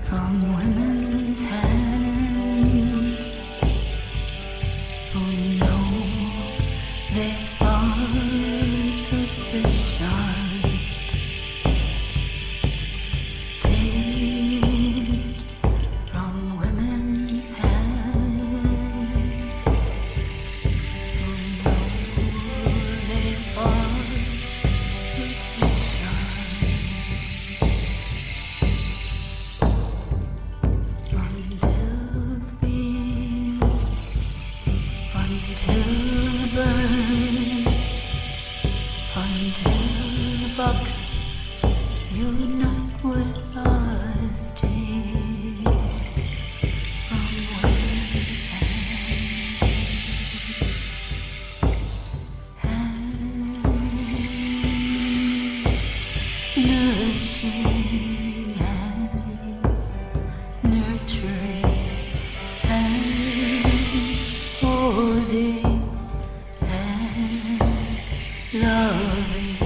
from women's hands who know they are sufficient. Taste from women's hands who know they are sufficient. Until bees, until birds, until bugs unite with us. Taste from women's hands, nourishing hands, nurturing hands, holding hands, loving.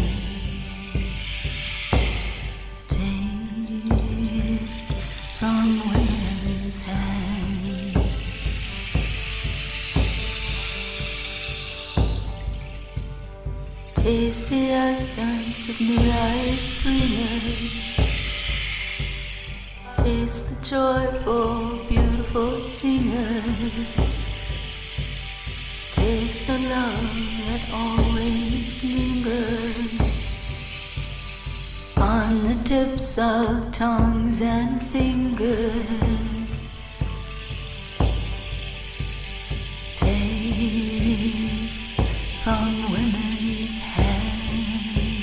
Taste from women's hands. Taste the essence of new life bringers. Taste the joyful, beautiful singers. Taste the love that always lingers on the tips of tongues and fingers. Taste from women's hands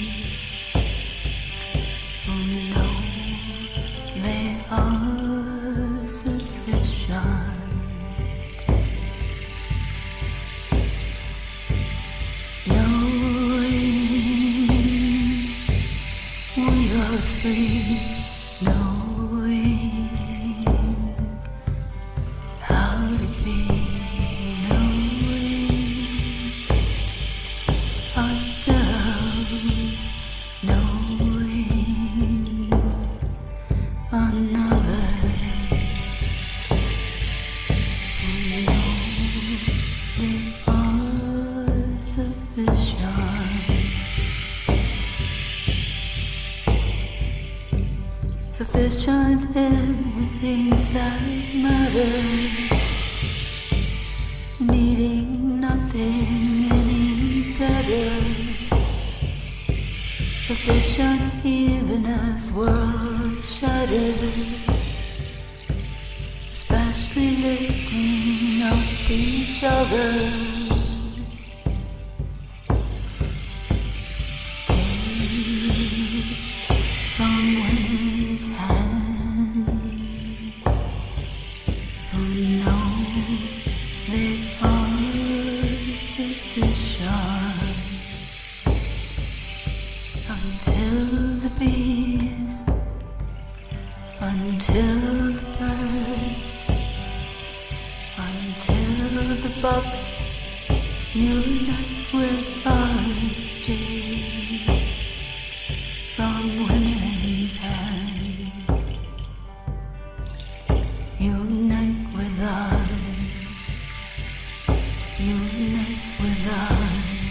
who know they are sufficient. We are free, knowing how to be, knowing ourselves, knowing another. We know we are sufficient. Sufficient in the things that matter, needing nothing any better. Sufficient even as worlds shatter, especially lifting up each other. From women's hands who know they are sufficient. Until the bees, until the birds, until the bugs unite with us. From women's hands, unite with us, unite with us,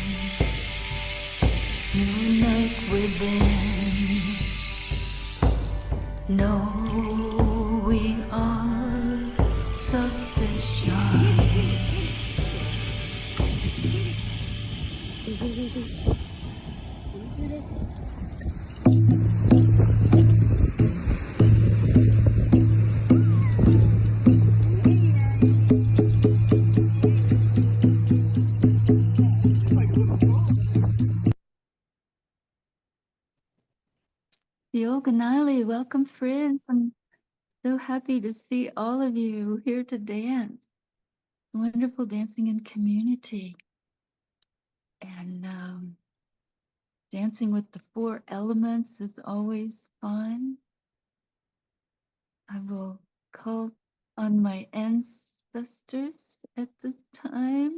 unite within. Know we are sufficient. Yoganali, welcome friends. I'm so happy to see all of you here to dance. Wonderful dancing in community. And dancing with the four elements is always fun. I will call on my ancestors at this time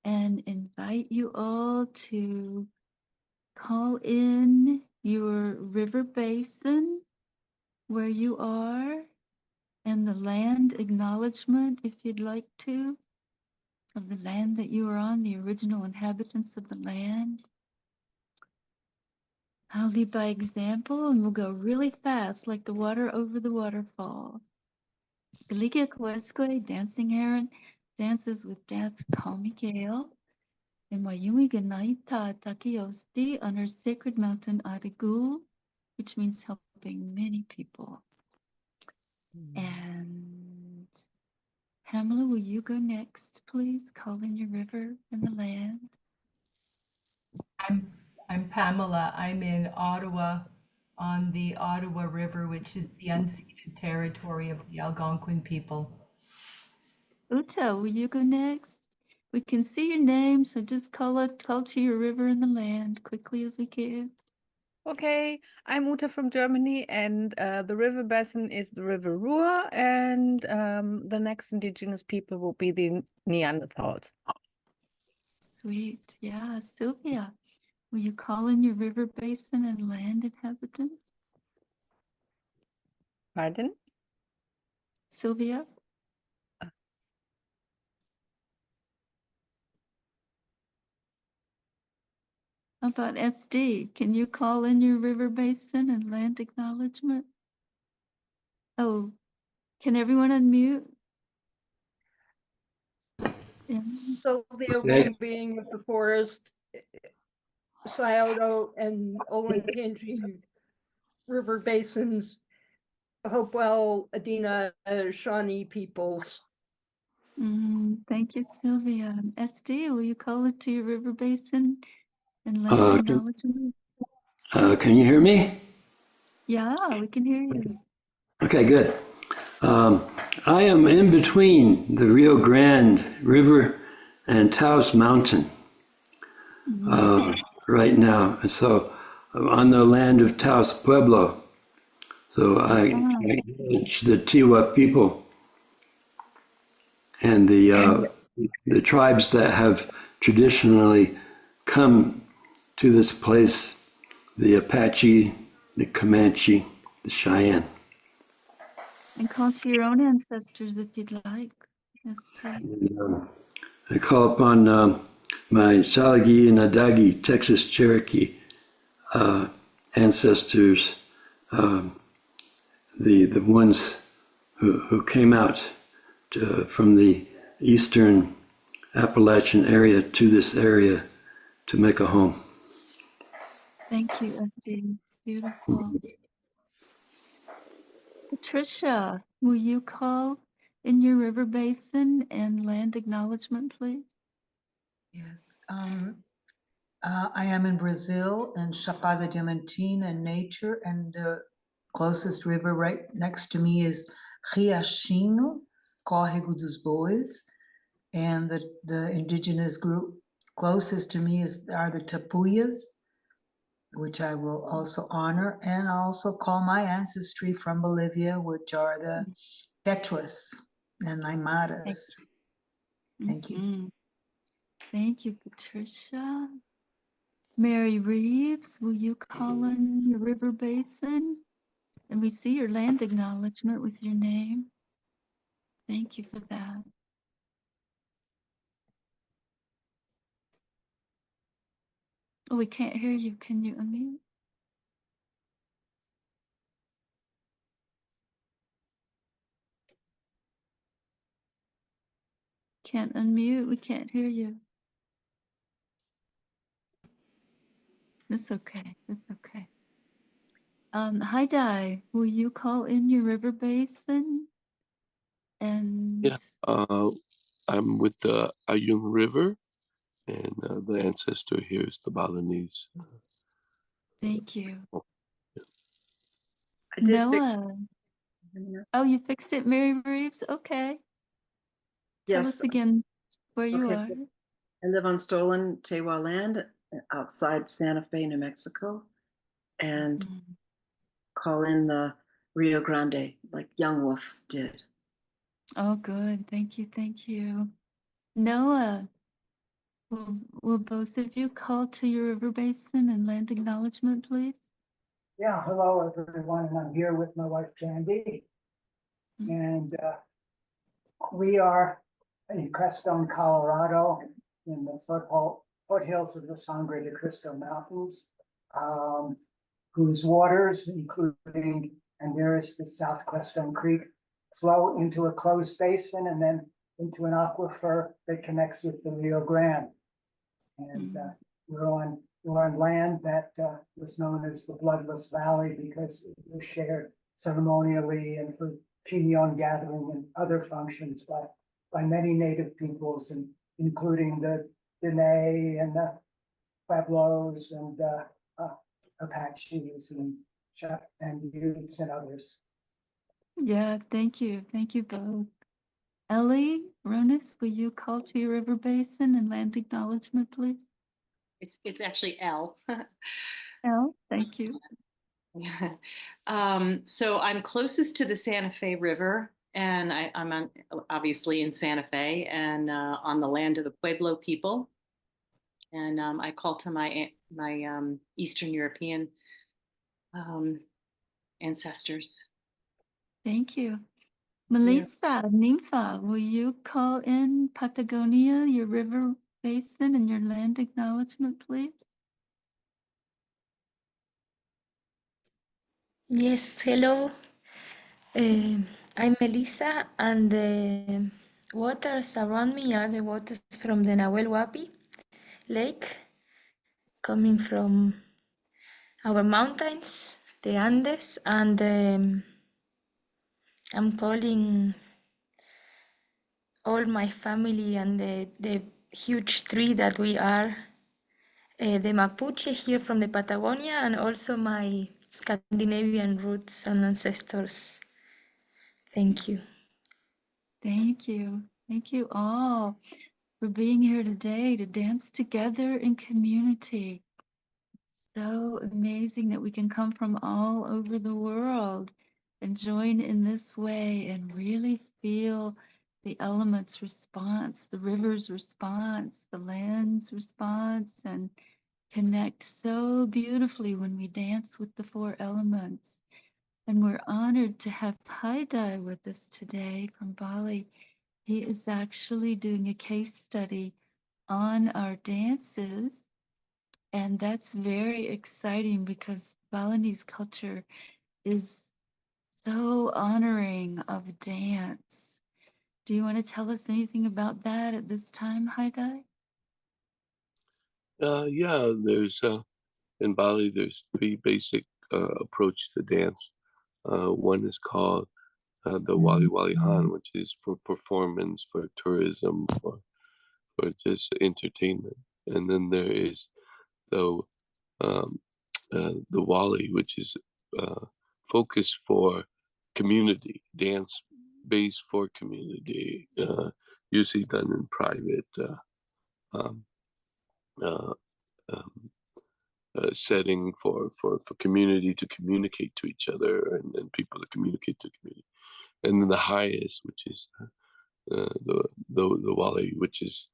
and invite you all to call in your river basin where you are and the land acknowledgement, if you'd like to, of the land that you are on, the original inhabitants of the land. I'll lead by example and we'll go really fast like the water over the waterfall. Galiga Kwesque, Dancing Heron, dances with Death, Call me Gale. And Mayumi Ganaita Takiosti on her sacred mountain Adigu, which means helping many people. And Pamela, will you go next, please? Call in your river and the land. I'm Pamela. I'm in Ottawa on the Ottawa River, which is the unceded territory of the Algonquin people. Uta, will you go next? We can see your name, so just call to your river and the land quickly as we can. Okay, I'm Uta from Germany, and the river basin is the River Ruhr, and the next indigenous people will be the Neanderthals. Sweet, yeah. Sylvia, will you call in your river basin and land inhabitants? Pardon? Sylvia? How about SD? Can you call in your river basin and land acknowledgement? Oh, can everyone unmute? Yeah. Sylvia Wong being with the forest, Scioto and Olentangy River Basins, Hopewell, Adina, Shawnee peoples. Thank you, Sylvia. SD, will you call it to your river basin and land acknowledgement? Can you hear me? Yeah, we can hear you. Okay, good. I am in between the Rio Grande River and Taos Mountain right now. And so I'm on the land of Taos Pueblo. So I acknowledge the Tiwa people and the tribes that have traditionally come to this place, the Apache, the Comanche, the Cheyenne. And call to your own ancestors if you'd like, SD. I call upon my Salagi and Adagi Texas Cherokee ancestors, the ones who came out from the eastern Appalachian area to this area to make a home. Thank you, SD. Beautiful. Patricia, will you call in your river basin and land acknowledgement, please? Yes. I am in Brazil in Chapada Diamantina in nature, and the closest river right next to me is Riachinho, Córrego dos Bois, and the indigenous group closest to me are the Tapuyas, which I will also honor, and also call my ancestry from Bolivia, which are the Quechuas and Aymaras. Thank you. Thank you, Patricia. Mary Reeves, will you call in your river basin? And we see your land acknowledgement with your name. Thank you for that. Oh, we can't hear you. Can you unmute? Can't unmute. We can't hear you. That's okay. That's okay. Hi, Di. Will you call in your river basin? And Yeah, I'm with the Ayun River, and the ancestor here is the Balinese. thank you. I did Noah. Oh, you fixed it, Mary Reeves? Okay. Tell Yes. us again where you Okay. are. I live on stolen Tewa land outside Santa Fe, New Mexico, and call in the Rio Grande like Young Wolf did. Oh, good. Thank you. Thank you. Noah, will both of you call to your river basin and land acknowledgement, please? Yeah, hello everyone, and I'm here with my wife Candy, and we are in Crestone, Colorado, in the foothills of the Sangre de Cristo Mountains, whose waters, including and nearest the South Crestone Creek, flow into a closed basin and then into an aquifer that connects with the Rio Grande. And we're on land that was known as the Bloodless Valley because it was shared ceremonially and for piñon gathering and other functions by many native peoples, and including the Dene and the Pueblos and Apaches and Utes and others. Yeah, thank you. Thank you both. Ellie, Ronis, will you call to your river basin and land acknowledgement, please? It's actually L. Elle, thank you. So I'm closest to the Santa Fe River, and I'm obviously in Santa Fe and on the land of the Pueblo people. And I call to my Eastern European ancestors. Thank you. Melissa, Nympha, will you call in Patagonia, your river basin, and your land acknowledgement, please? Yes, hello. I'm Melissa, and the waters around me are the waters from the Nahuel Huapi Lake, coming from our mountains, the Andes, and I'm calling all my family and the huge tree that we are, the Mapuche here from the Patagonia, and also my Scandinavian roots and ancestors. Thank you. Thank you. Thank you all for being here today to dance together in community. So amazing that we can come from all over the world and join in this way and really feel the elements' response, the river's response, the land's response, and connect so beautifully when we dance with the four elements. And we're honored to have Haidai with us today from Bali. He is actually doing a case study on our dances, and that's very exciting because Balinese culture is so honoring of dance. Do you want to tell us anything about that at this time, Haidai? Yeah, there's in Bali, there's three basic approach to dance. One is called the Wali Walihan, which is for performance, for tourism, for just entertainment. And then there is the Wali, which is focused for community, dance based for community, usually done in private um, uh, um, setting for community to communicate to each other and people to communicate to community. And then the highest, which is the Wali, which is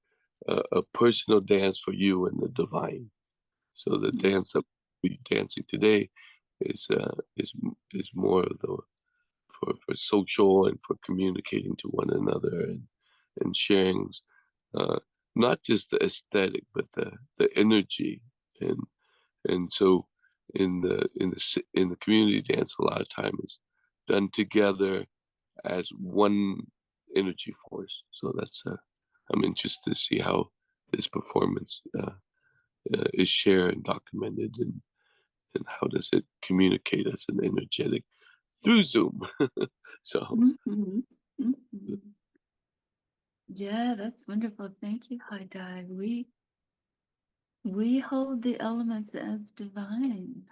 a personal dance for you and the divine. So the dance that we're dancing today is more of the for social and for communicating to one another and sharing not just the aesthetic but the energy and so in the community dance a lot of time is done together as one energy force. So that's I'm interested to see how this performance is shared and documented, and how does it communicate as an energetic through Zoom. So Yeah, that's wonderful. Thank you, Haidai. We hold the elements as divine.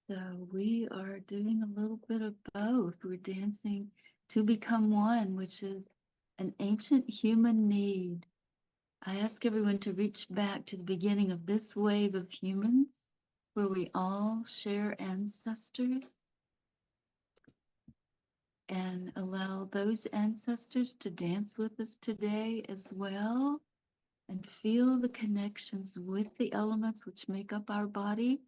So we are doing a little bit of both. We're dancing to become one, which is an ancient human need. I ask everyone to reach back to the beginning of this wave of humans where we all share ancestors and allow those ancestors to dance with us today as well, and feel the connections with the elements which make up our body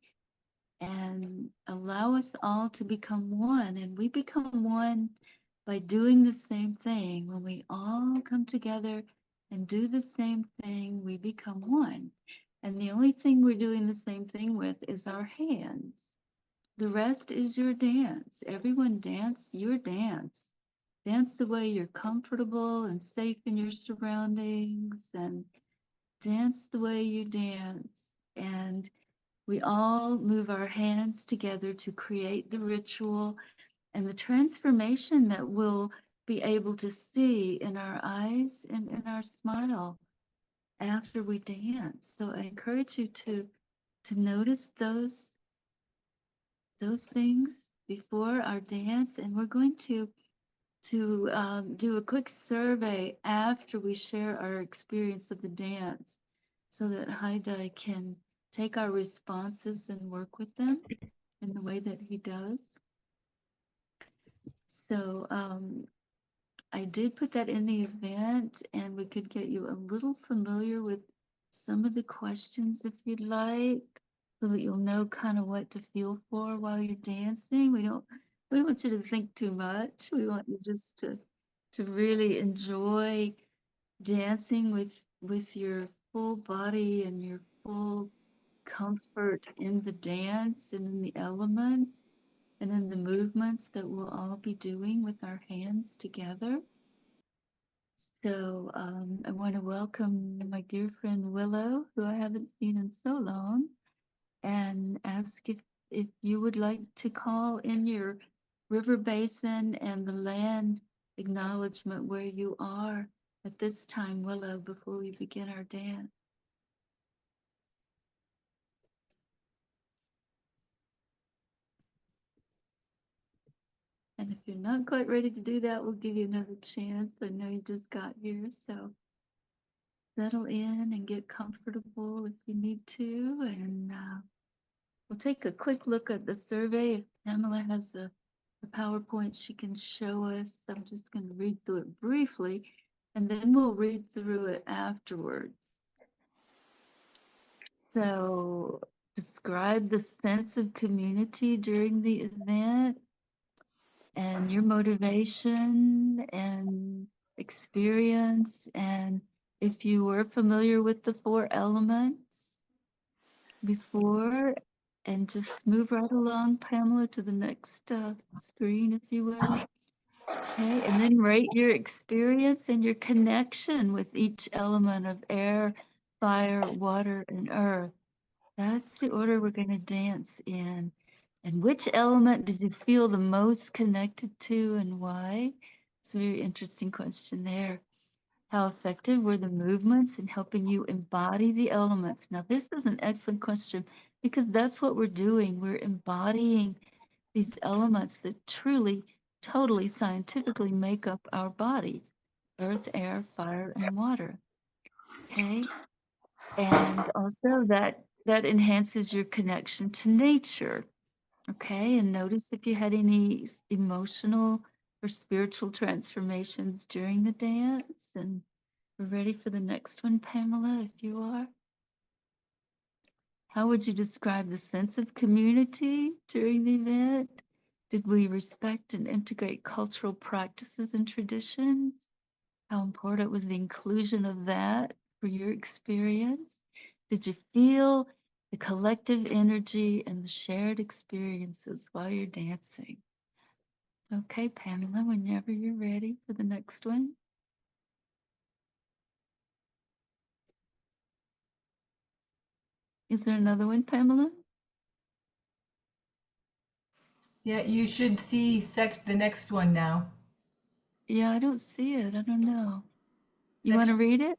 and allow us all to become one. And we become one by doing the same thing. When we all come together and do the same thing, we become one. And the only thing we're doing the same thing with is our hands. The rest is your dance. Everyone dance your dance. Dance the way you're comfortable and safe in your surroundings, and dance the way you dance. And we all move our hands together to create the ritual and the transformation that we'll be able to see in our eyes and in our smile after we dance. So I encourage you to notice those things before our dance, and we're going to do a quick survey after we share our experience of the dance, so that Haidai can take our responses and work with them in the way that he does. So I did put that in the event, and we could get you a little familiar with some of the questions if you'd like, so that you'll know kind of what to feel for while you're dancing. We don't want you to think too much. We want you just to really enjoy dancing with your full body and your full comfort in the dance and in the elements and in the movements that we'll all be doing with our hands together. So I want to welcome my dear friend Willow, who I haven't seen in so long, and ask if you would like to call in your river basin and the land acknowledgement where you are at this time, Willow, before we begin our dance. And if you're not quite ready to do that, we'll give you another chance. I know you just got here, so settle in and get comfortable if you need to. And we'll take a quick look at the survey. If Pamela has a PowerPoint she can show us, I'm just going to read through it briefly, and then we'll read through it afterwards. So, describe the sense of community during the event and your motivation and experience, and if you were familiar with the 4 elements before, and just move right along, Pamela, to the next screen, if you will. Okay, and then rate your experience and your connection with each element of air, fire, water, and earth. That's the order we're going to dance in. And which element did you feel the most connected to and why? It's a very interesting question there. How effective were the movements in helping you embody the elements? Now, this is an excellent question because that's what we're doing. We're embodying these elements that truly, totally scientifically make up our bodies: earth, air, fire, and water. Okay. And also that enhances your connection to nature. Okay, and notice if you had any emotional or spiritual transformations during the dance. And we're ready for the next one, Pamela, if you are. How would you describe the sense of community during the event? Did we respect and integrate cultural practices and traditions? How important was the inclusion of that for your experience? Did you feel the collective energy and the shared experiences while you're dancing? Okay, Pamela, whenever you're ready for the next one. Is there another one, Pamela? Yeah, you should see the next one now. Yeah, I don't see it. I don't know. You want to read it?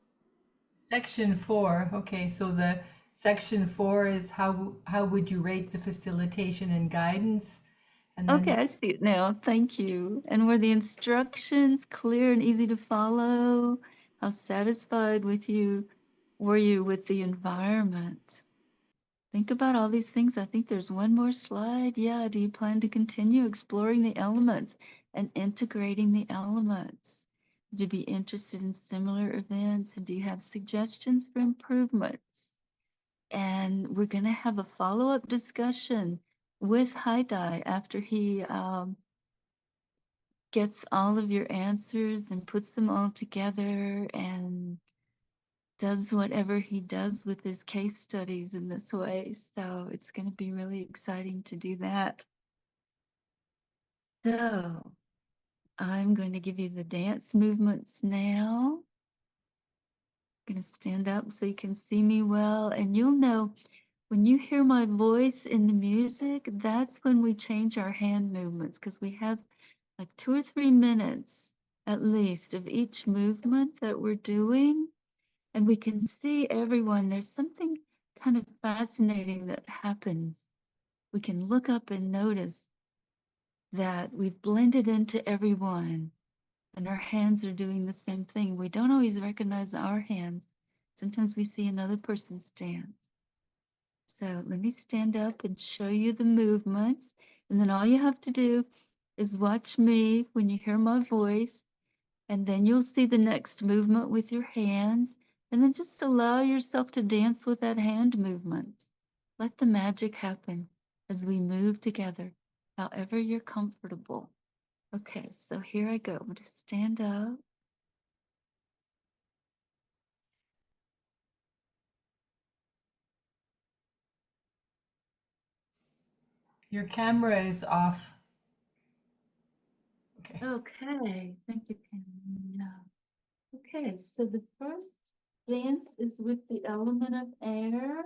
Section 4. Okay, so the section 4 is how would you rate the facilitation and guidance? And then Okay, I see it now. Thank you. And were the instructions clear and easy to follow? How satisfied were you with the environment? Think about all these things. I think there's one more slide. Yeah, do you plan to continue exploring the elements and integrating the elements? Would you be interested in similar events? And do you have suggestions for improvements? And we're going to have a follow-up discussion with Haidai after he gets all of your answers and puts them all together and does whatever he does with his case studies in this way. So it's going to be really exciting to do that. So I'm going to give you the dance movements now. I'm going to stand up so you can see me well, and you'll know when you hear my voice in the music, that's when we change our hand movements, because we have like 2 or 3 minutes at least of each movement that we're doing, and we can see everyone. There's something kind of fascinating that happens. We can look up and notice that we've blended into everyone and our hands are doing the same thing. We don't always recognize our hands. Sometimes we see another person's dance. So let me stand up and show you the movements. And then all you have to do is watch me when you hear my voice. And then you'll see the next movement with your hands. And then just allow yourself to dance with that hand movement. Let the magic happen as we move together, however you're comfortable. Okay, so here I go. I'm going to stand up. Your camera is off. Okay. Okay, thank you, Pam. Okay, so the first dance is with the element of air.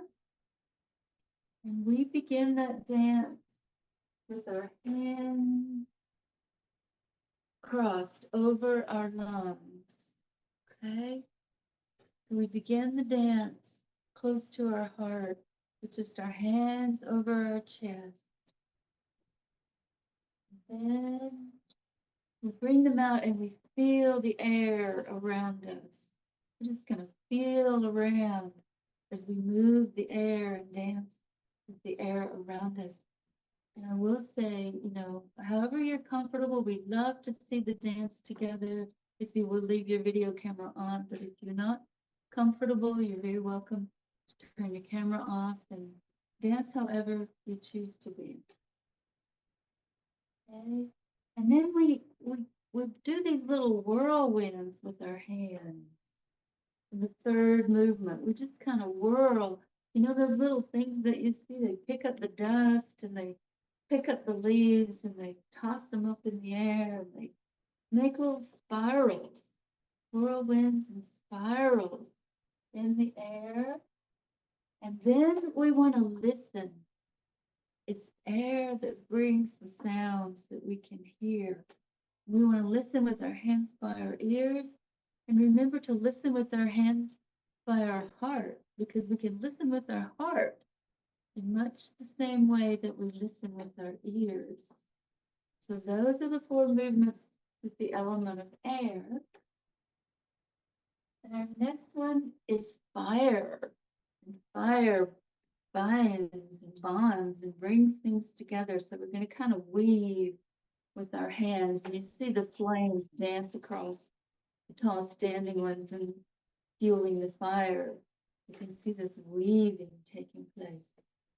And we begin that dance with our hands crossed over our lungs. Okay, so we begin the dance close to our heart with just our hands over our chest. Then we bring them out and we feel the air around us. We're just going to feel around as we move the air and dance with the air around us. And I will say, however you're comfortable, we'd love to see the dance together if you will leave your video camera on. But if you're not comfortable, you're very welcome to turn your camera off and dance however you choose to be. Okay. And then we do these little whirlwinds with our hands. In the third movement, we just kind of whirl. You know those little things that you see, they pick up the dust and they pick up the leaves and they toss them up in the air and they make little spirals, whirlwinds and spirals in the air. And then we want to listen. It's air that brings the sounds that we can hear. We want to listen with our hands by our ears, and remember to listen with our hands by our heart, because we can listen with our heart in much the same way that we listen with our ears. So those are the 4 movements with the element of air. And our next one is fire. And fire binds and bonds and brings things together. So we're going to kind of weave with our hands. And you see the flames dance across the tall standing ones and fueling the fire. You can see this weaving taking place.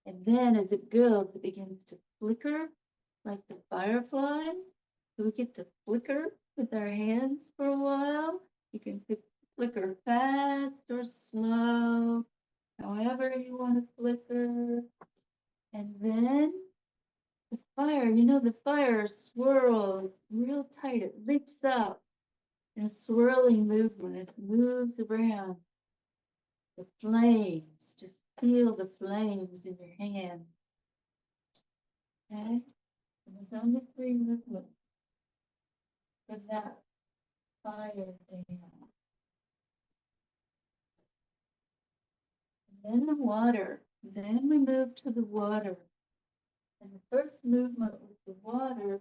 And then as it builds, it begins to flicker like the fireflies. So we get to flicker with our hands for a while. You can flicker fast or slow, however you want to flicker. And then the fire, the fire swirls real tight. It leaps up in a swirling movement. It moves around. The flames, just feel the flames in your hand. Okay? And there's only 3 movements for that fire dance. And then the water. Then we move to the water. And the first movement with the water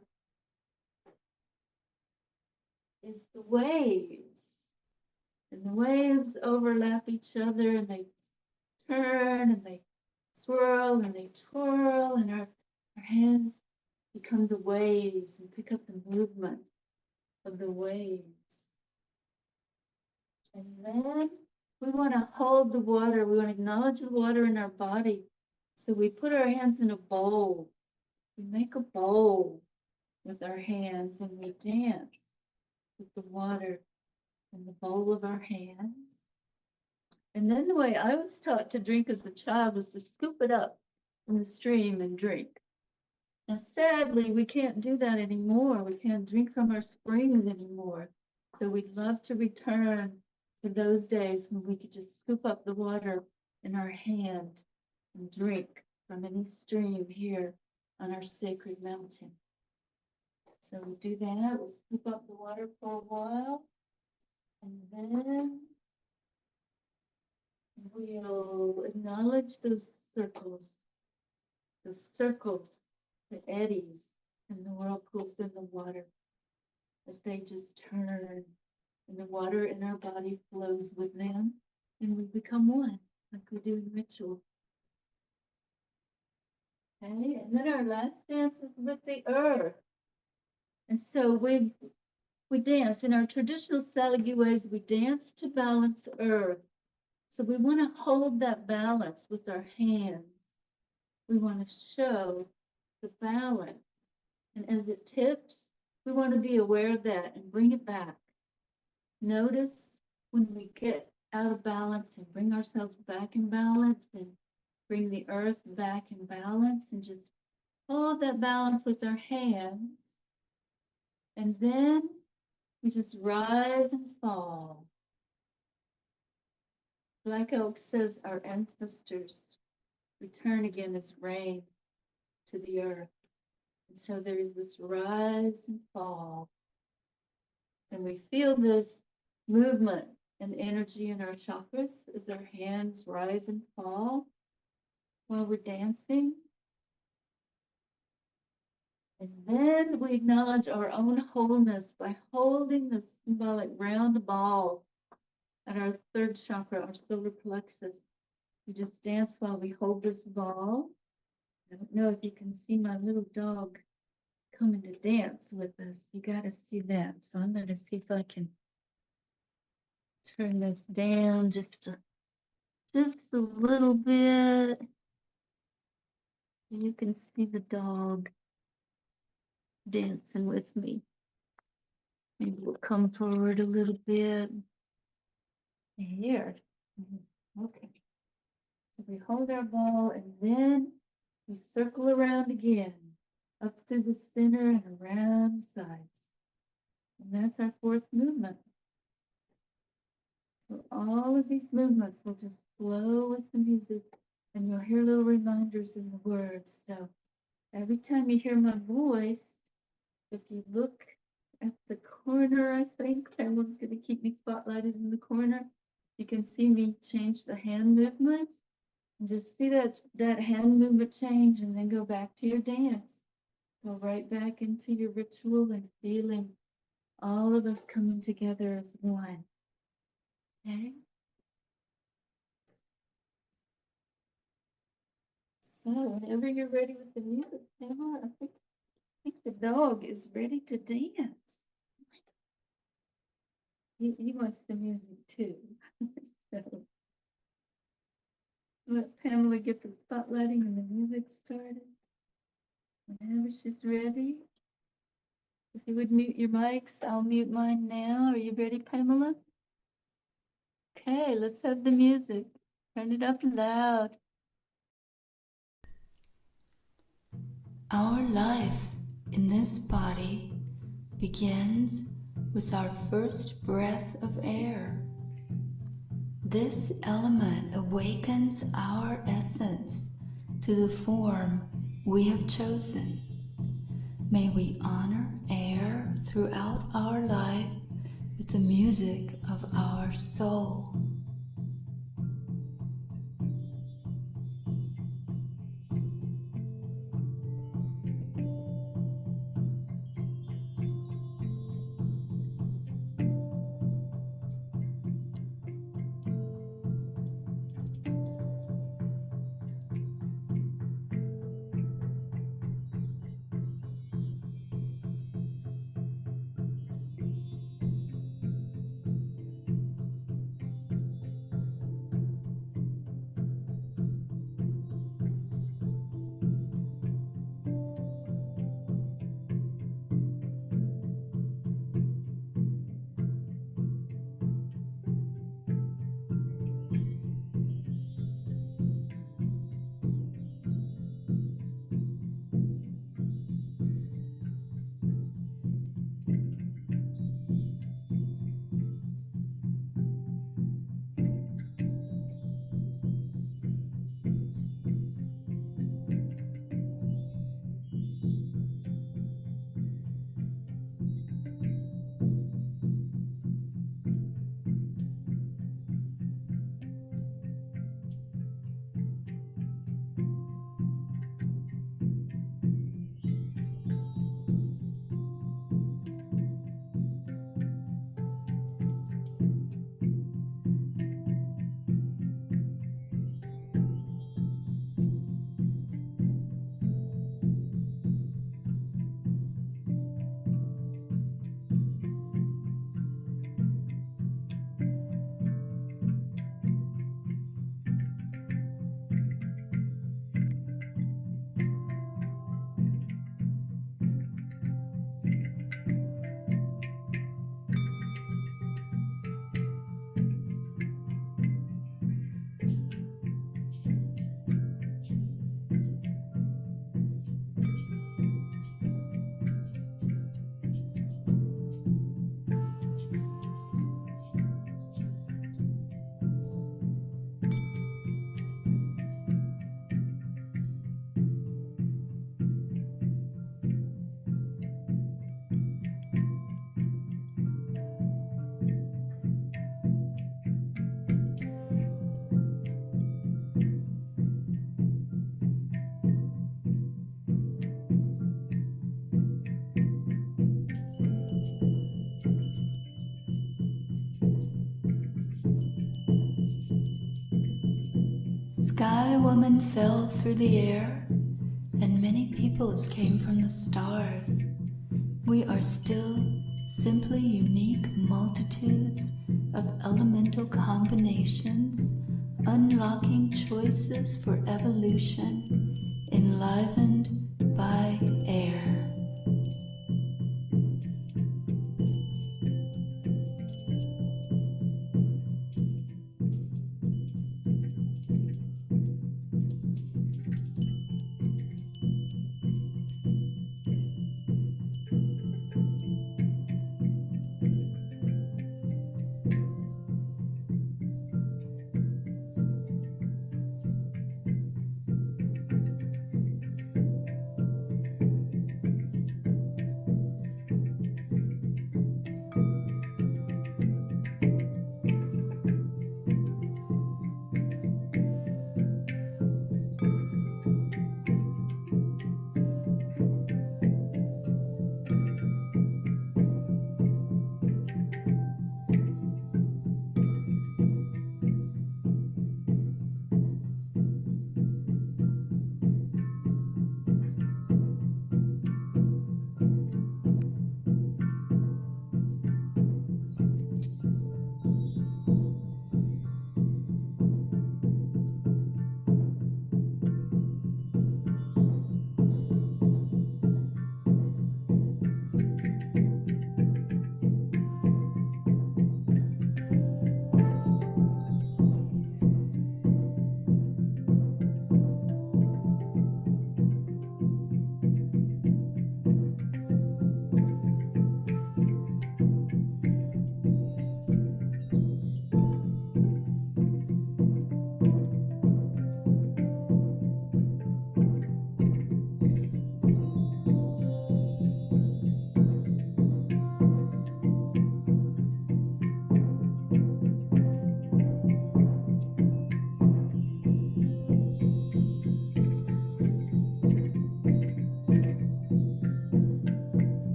is the waves. And the waves overlap each other and they turn and they swirl and they twirl, and our hands become the waves and pick up the movement of the waves. And then we want to hold the water. We want to acknowledge the water in our body. So we put our hands in a bowl We make a bowl with our hands and we dance with the water in the bowl of our hands. And then the way I was taught to drink as a child was to scoop it up from the stream and drink. Now, sadly, we can't do that anymore. We can't drink from our springs anymore. So we'd love to return to those days when we could just scoop up the water in our hand and drink from any stream here on our sacred mountain. So we'll do that. We'll scoop up the water for a while. And then we'll acknowledge those circles, the eddies and the whirlpools in the water as they just turn and the water in our body flows with them and we become one, like we do in ritual. Okay, and then our last dance is with the earth. And so we dance in our traditional Salagi ways, we dance to balance earth. So we want to hold that balance with our hands. We want to show the balance. And as it tips, we want to be aware of that and bring it back. Notice when we get out of balance and bring ourselves back in balance and bring the earth back in balance and just hold that balance with our hands. And then we just rise and fall. Black Oak says our ancestors return again as rain to the earth. And so there is this rise and fall. And we feel this movement and energy in our chakras as our hands rise and fall while we're dancing. And then we acknowledge our own wholeness by holding the symbolic round ball at our third chakra, our solar plexus. We just dance while we hold this ball. I don't know if you can see my little dog coming to dance with us. You got to see that. So I'm going to see if I can turn this down just a little bit. You can see the dog dancing with me. Maybe we'll come forward a little bit. Here. Okay. So we hold our ball and then we circle around again, up through the center and around the sides. And that's our fourth movement. So all of these movements will just flow with the music and you'll hear little reminders in the words. So every time you hear my voice, if you look at the corner, I think Pamela's going to keep me spotlighted in the corner. You can see me change the hand movement. And just see that hand movement change and then go back to your dance. Go right back into your ritual and feeling all of us coming together as one. Okay? So whenever you're ready with the music, Pamela, I think the dog is ready to dance. He wants the music too. So let Pamela get the spotlighting and the music started. Whenever she's ready. If you would mute your mics, I'll mute mine now. Are you ready, Pamela? Okay, let's have the music. Turn it up loud. Our life in this body begins with our first breath of air. This element awakens our essence to the form we have chosen. May we honor air throughout our life with the music of our soul. Sky Woman fell through the air, and many peoples came from the stars. We are still simply unique multitudes of elemental combinations, unlocking choices for evolution, enlivened by air.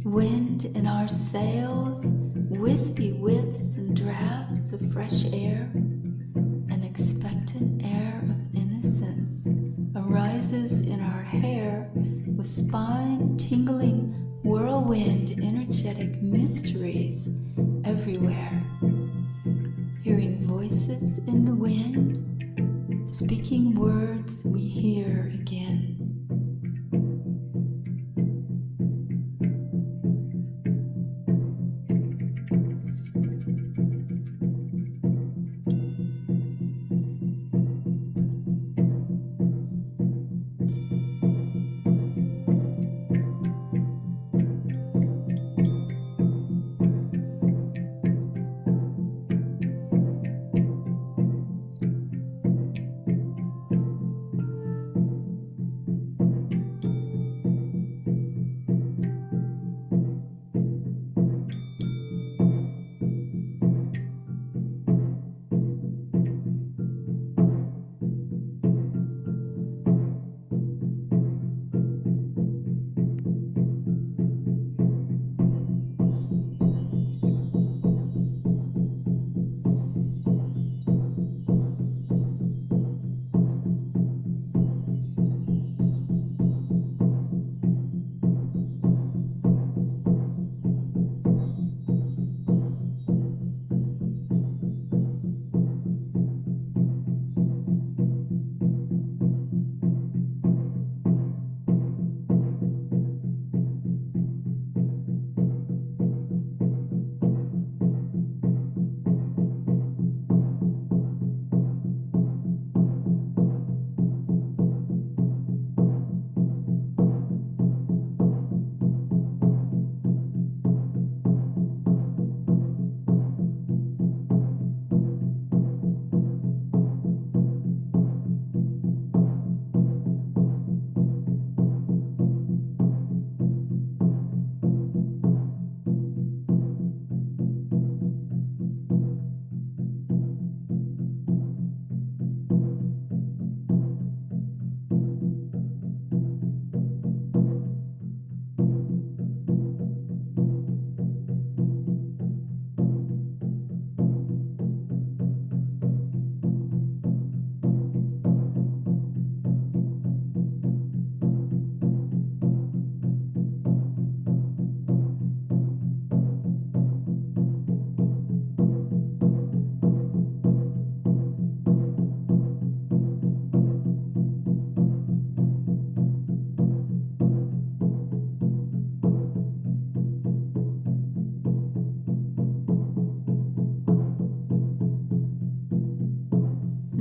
Wind in our sails, wispy whiffs and drafts of fresh air, an expectant air of innocence arises in our hair with spine-tingling whirlwind energetic mysteries everywhere. Hearing voices in the wind, speaking words we hear again.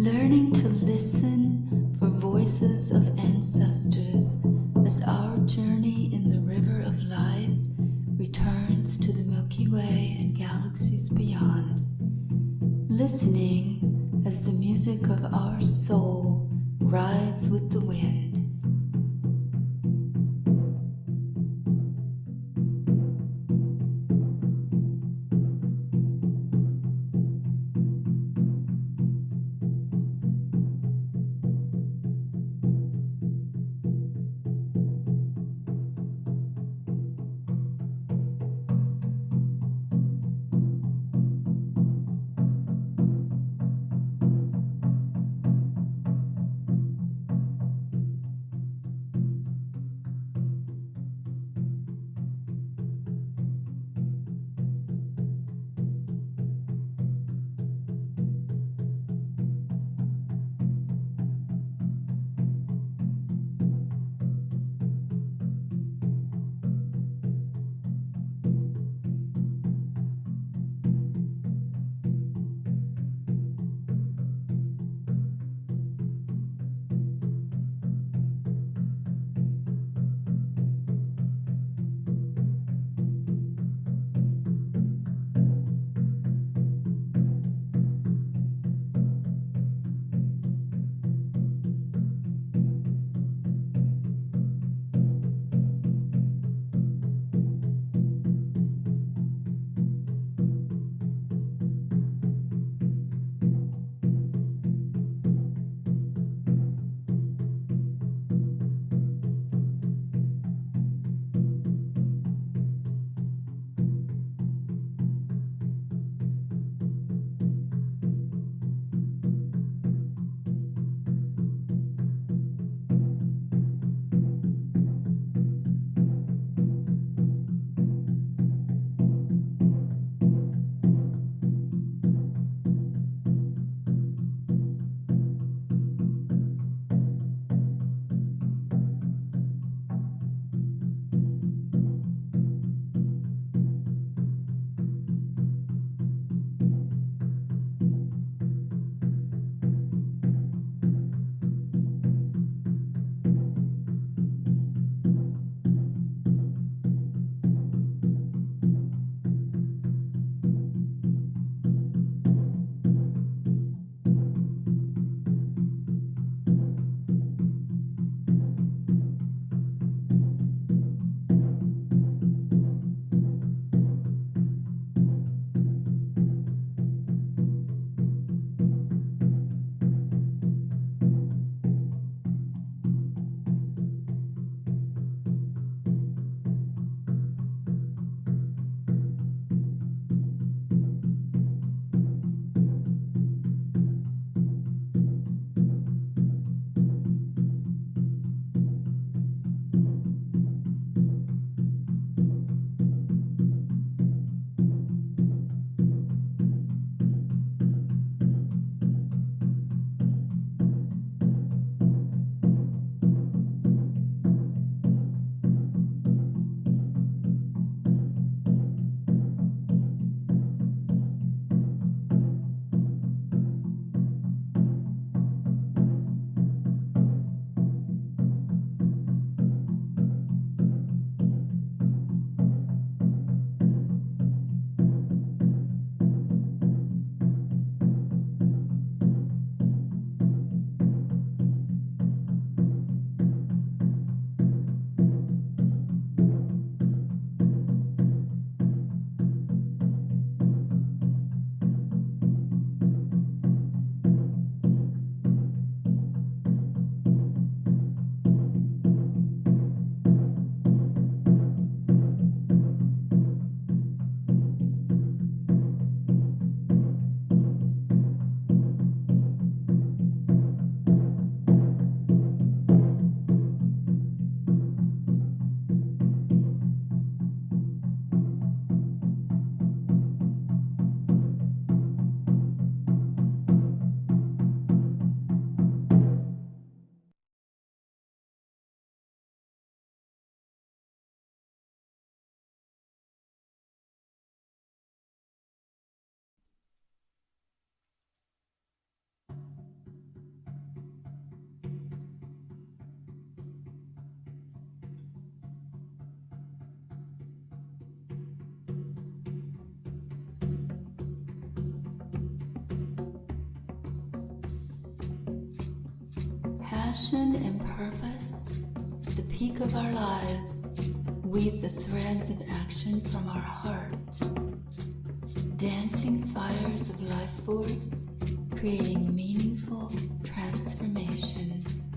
learning to listen for voices of ancestors as our journey in the river of life returns to the Milky Way and galaxies beyond. Listening as the music of our soul rides with the wind. passion and purpose, the peak of our lives, weave the threads of action from our heart. Dancing fires of life force, creating meaningful transformations.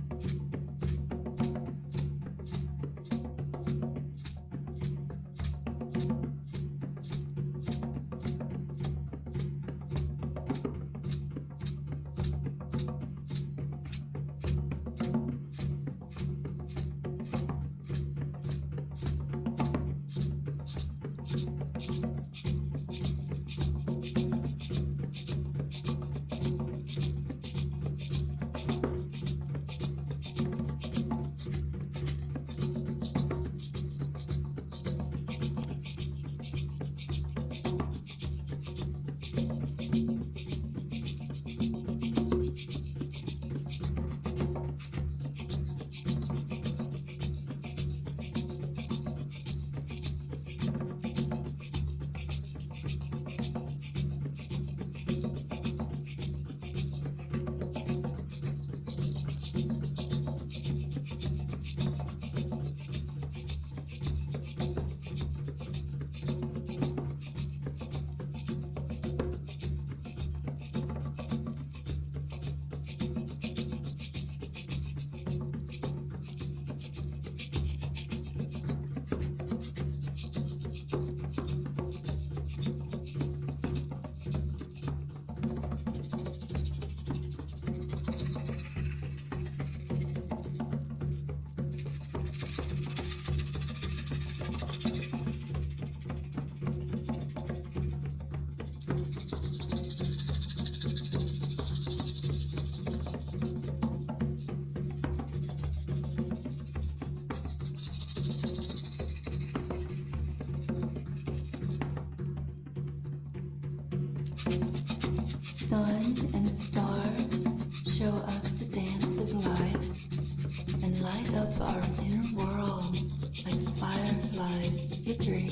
Sun and stars show us the dance of life and light up our inner world like fireflies flickering.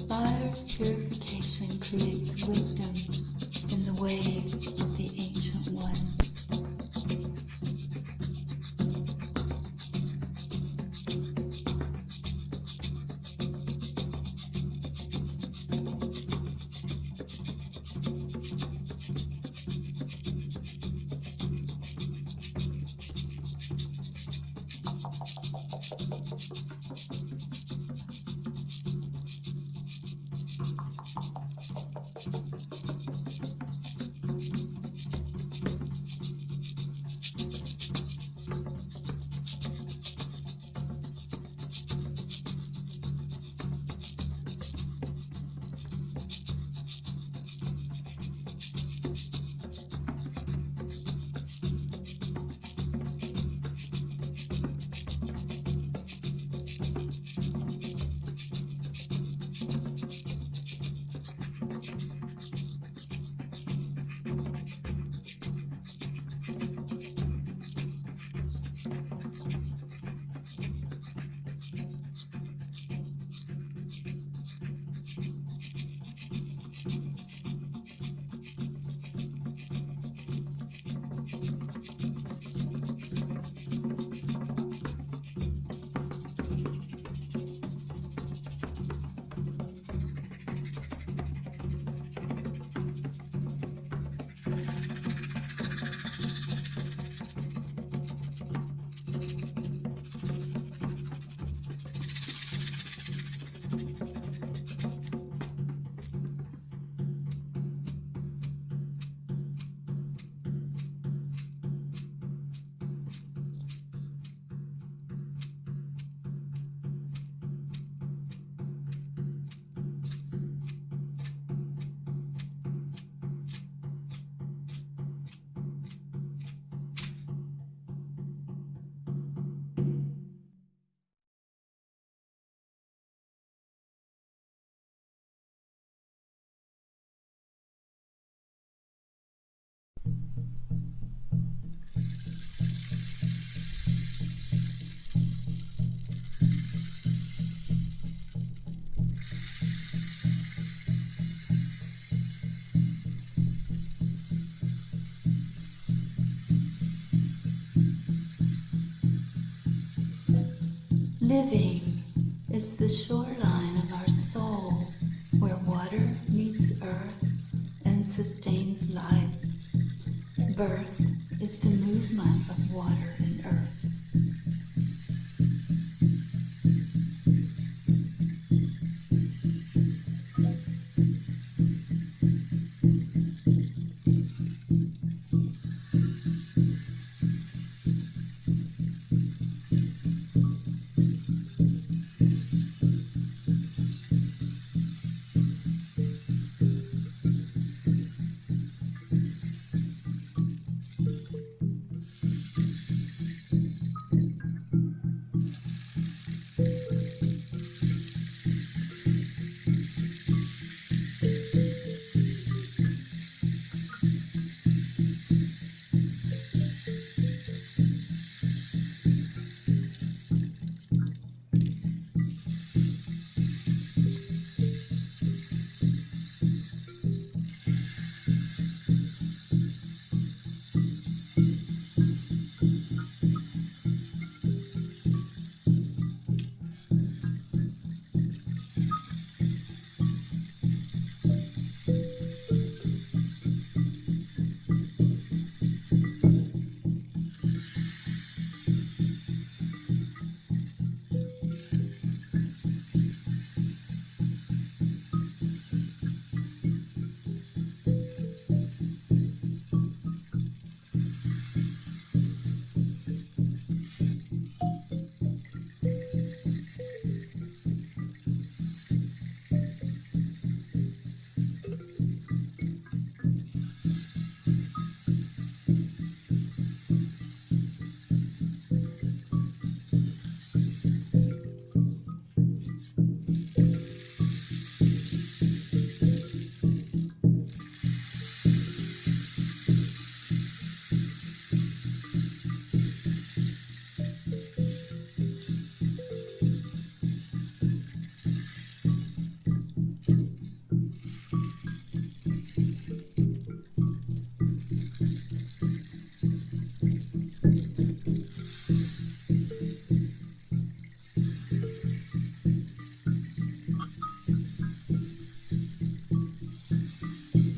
Fire's purification creates wisdom in the ways of the ancient ones. Living is the shoreline of our soul, where water meets earth and sustains life. Birth is the movement of water and earth.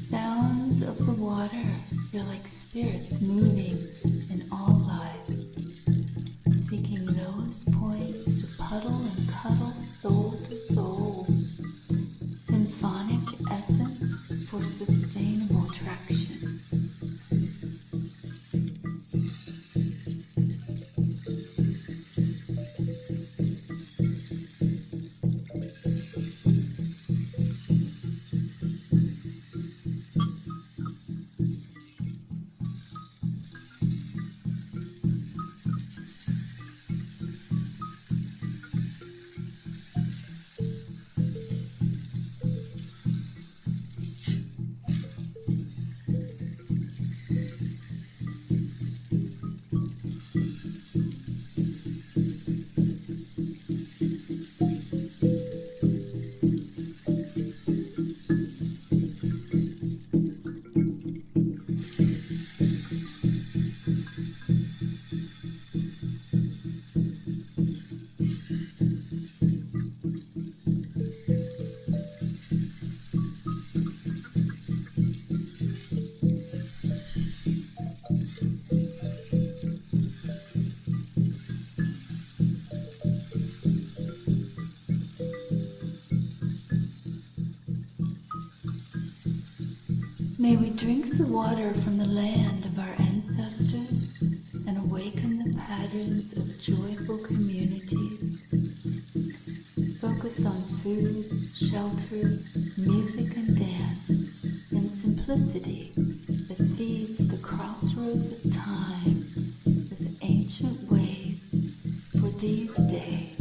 Sounds of the water feel like spirits moving in all life, seeking lowest points to puddle and cuddle soul to soul. Symphonic essence for sustainable traction. May we drink the water from the land of our ancestors and awaken the patterns of joyful communities. Focus on food, shelter, music, and dance, and simplicity that feeds the crossroads of time with ancient ways for these days.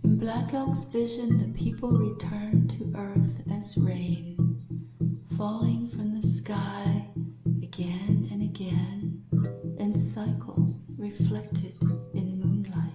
In Black Elk's vision, the people return to earth as rain, falling from the sky again and again, in cycles reflected in moonlight.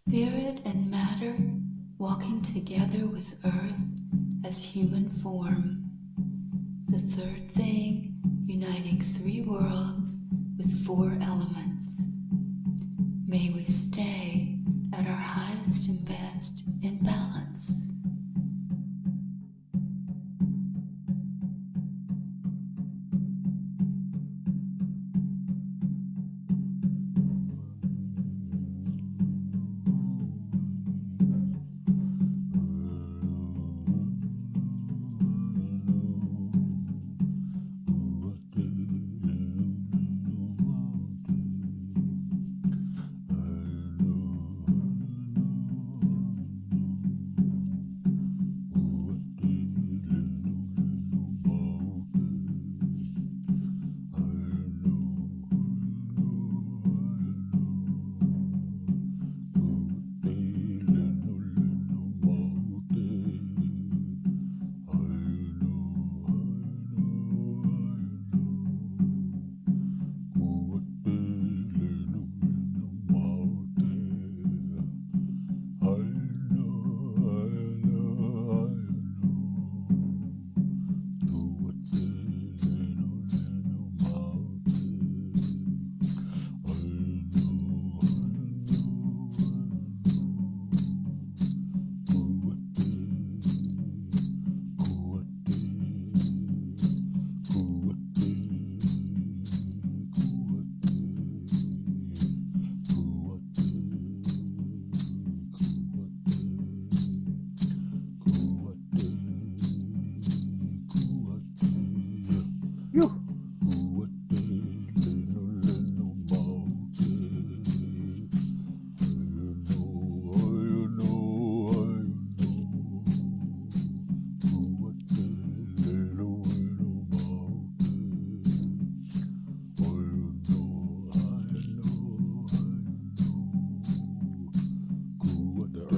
Spirit and matter walking together with Earth as human form. The third thing uniting 3 worlds with 4 elements. May we stay at our highest and best in balance.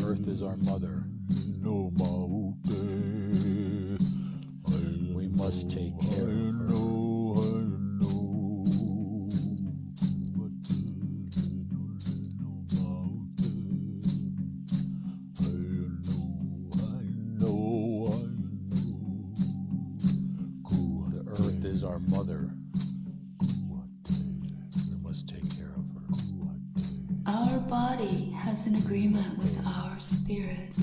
Earth is our mother. We must take care of her. The earth is our mother. We must take care of her. Our body has an agreement with our spirit.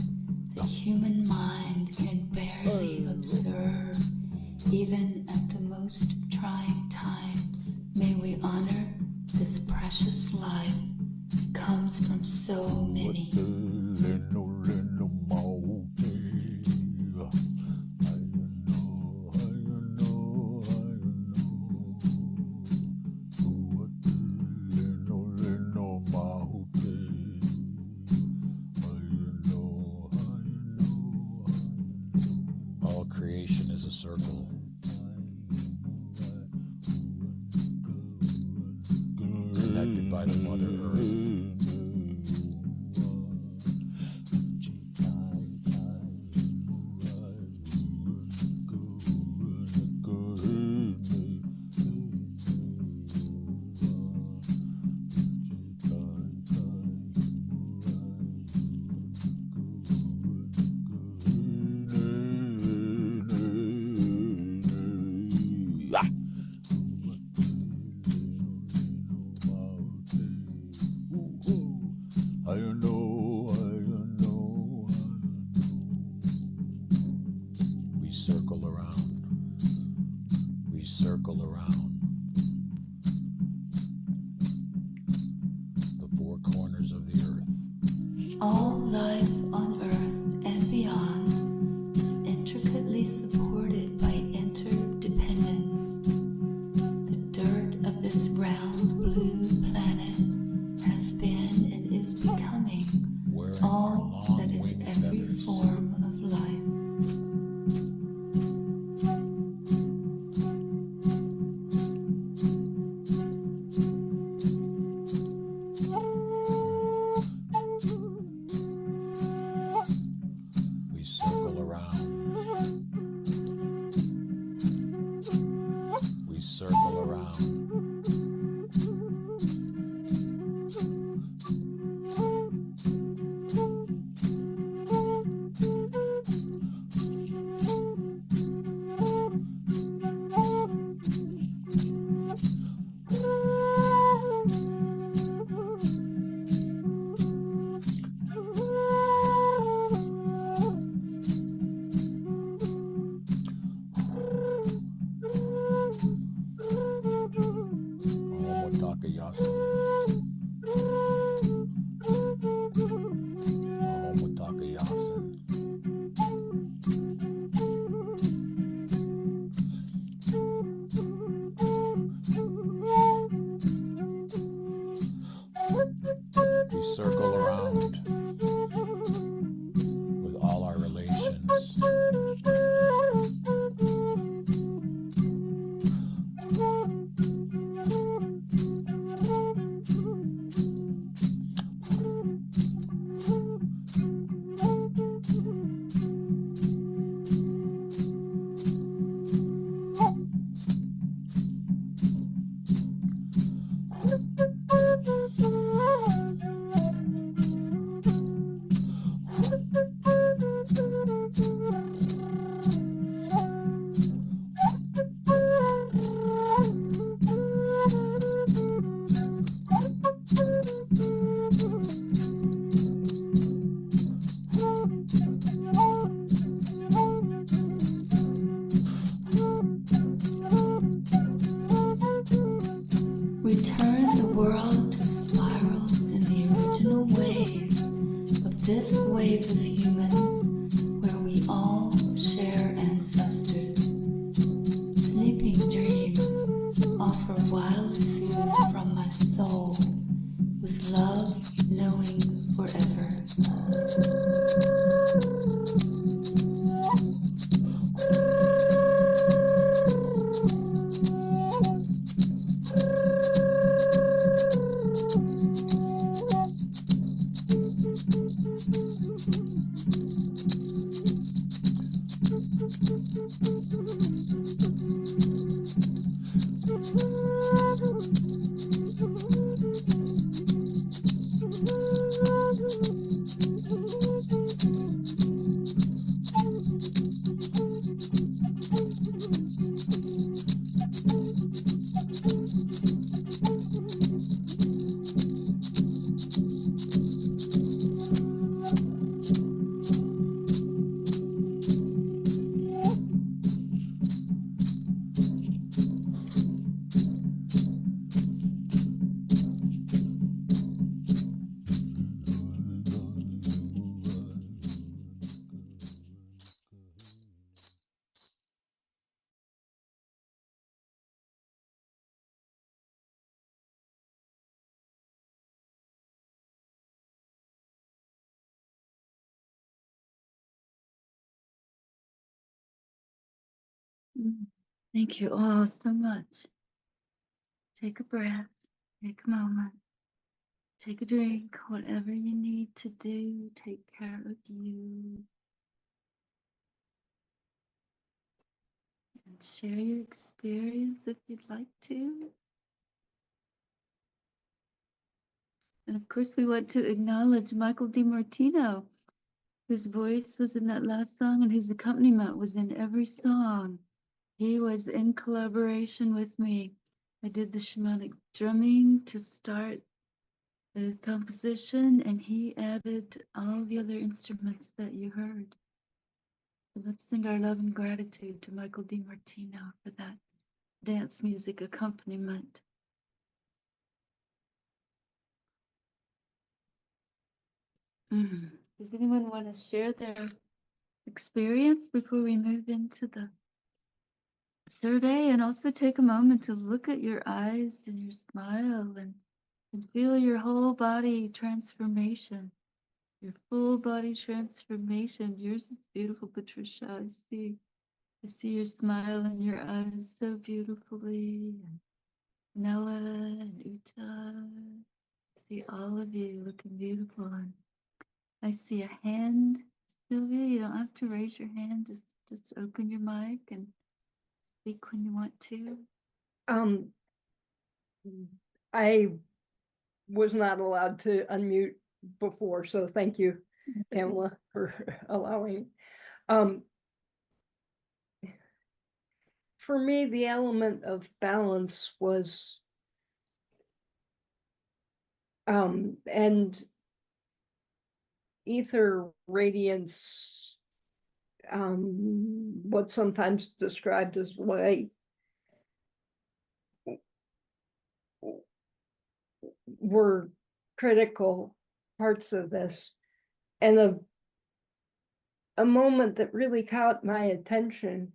The human mind can barely observe, even at the most trying times. May we honor this precious life that comes from so many. All creation is a circle. Connected by the Mother Earth. We circle around. We circle around. The 4 corners of the earth. All life on Earth and beyond is intricately supported by interdependence. The dirt of this round blue planet has been and is becoming all that is every form of life. Thank you all so much. Take a breath, take a moment, take a drink, whatever you need to do, take care of you. And share your experience if you'd like to. And of course, we want to acknowledge Michael DiMartino, whose voice was in that last song and whose accompaniment was in every song. He was in collaboration with me. I did the shamanic drumming to start the composition, and he added all the other instruments that you heard. So let's send our love and gratitude to Michael DiMartino for that dance music accompaniment. Does anyone want to share their experience before we move into the survey? And also take a moment to look at your eyes and your smile and feel your whole body transformation, your full body transformation. Yours is beautiful, Patricia. I see your smile in your eyes so beautifully. And Nella and Uta, I see all of you looking beautiful. And I see a hand. Sylvia, you don't have to raise your hand. Just open your mic and speak when you want to. I was not allowed to unmute before, so thank you, Pamela, for allowing. For me, the element of balance was, and ether radiance, what's sometimes described as light, were critical parts of this. And a moment that really caught my attention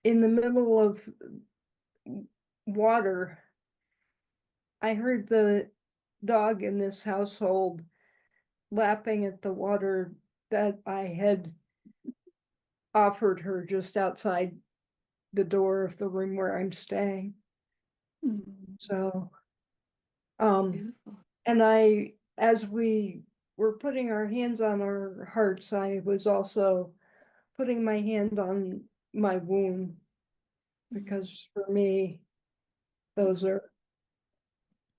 in the middle of water, I heard the dog in this household lapping at the water that I had offered her just outside the door of the room where I'm staying. So, and as we were putting our hands on our hearts, I was also putting my hand on my wound, because for me, those are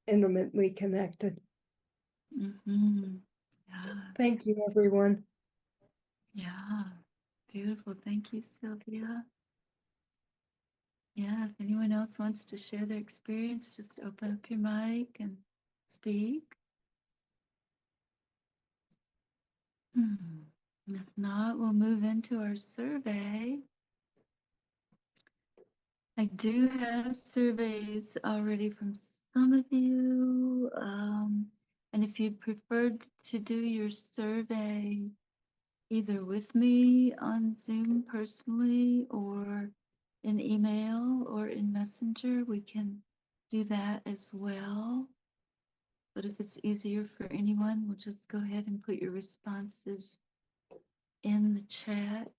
intimately connected. Yeah. Thank you, everyone. Yeah, beautiful. Thank you, Sylvia. Yeah, if anyone else wants to share their experience, just open up your mic and speak. If not, we'll move into our survey. I do have surveys already from some of you. And if you preferred to do your survey either with me on Zoom personally or in email or in Messenger, we can do that as well. But if it's easier for anyone, we'll just go ahead and put your responses in the chat